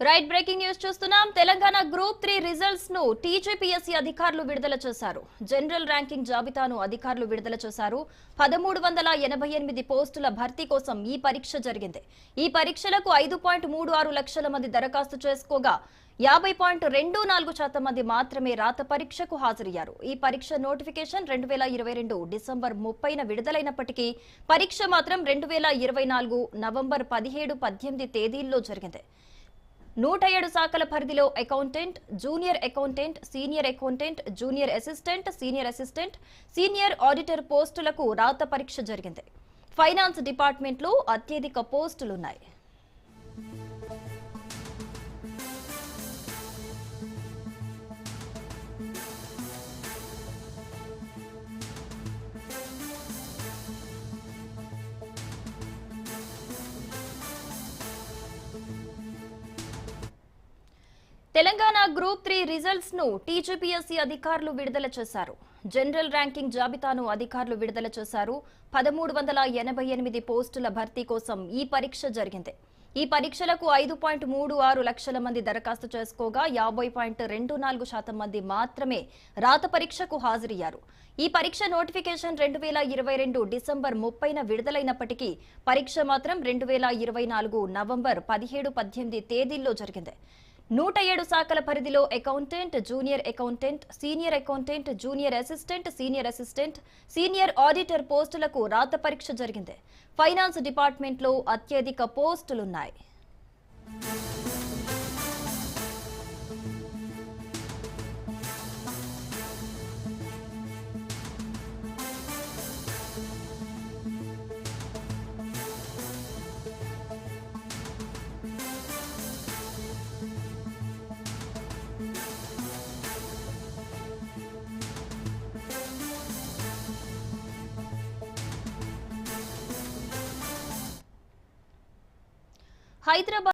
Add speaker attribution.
Speaker 1: Right breaking news చూస్తున్నాం. Telangana group 3 results ను TGPSC అధికారులు విడుదల చేశారు. జనరల్ ర్యాంకింగ్ జాబితాను అధికారులు విడుదల చేశారు. 1388 పోస్టుల భర్తీ కోసం ఈ పరీక్ష జరిగింది. ఈ పరీక్షలకు 5.36 లక్షల మంది దరఖాస్తు చేసుకోగా 50.24% మంది మాత్రమే రాత పరీక్షకు హాజరయ్యారు. ఈ పరీక్ష నోటిఫికేషన్ 2022 డిసెంబర్ 30న విడుదలైనప్పటికీ పరీక్ష మాత్రం 2024 నవంబర్ 17, 18 తేదీల్లో జరిగింది. 107 శాఖల పరిధిలో accountant, junior accountant, senior accountant, junior assistant, senior auditor పోస్టులకు రాత పరీక్ష జరిగింది. ఫైనాన్స్ డిపార్ట్మెంట్లో అత్యధిక పోస్టులున్నాయి. తెలంగాణ గ్రూప్ 3 రిజల్ట్స్ ను టీజీపీఎస్సీ అధికారులు విడుదల చేశారు. జనరల్ ర్యాంకింగ్ జాబితాను అధికారులు విడుదల చేశారు. 1388 పోస్టుల భర్తీ కోసం ఈ పరీక్ష జరిగింది. ఈ పరీక్షలకు 5.36 లక్షల మంది దరఖాస్తు చేసుకోగా 50.24% మంది మాత్రమే రాత పరీక్షకు హాజరయ్యారు. ఈ పరీక్ష నోటిఫికేషన్ 2022 డిసెంబర్ 30న విడుదలైనప్పటికీ పరీక్ష మాత్రం 2024 నవంబర్ 17, 18 తేదీల్లో జరిగింది. 107 శాఖల పరిధిలో accountant, junior accountant, senior accountant, junior assistant, senior auditor పోస్టులకు రాత పరీక్ష జరిగింది. ఫైనాన్స్ డిపార్ట్మెంట్లో అత్యధిక పోస్టులున్నాయి. హైదరాబాద్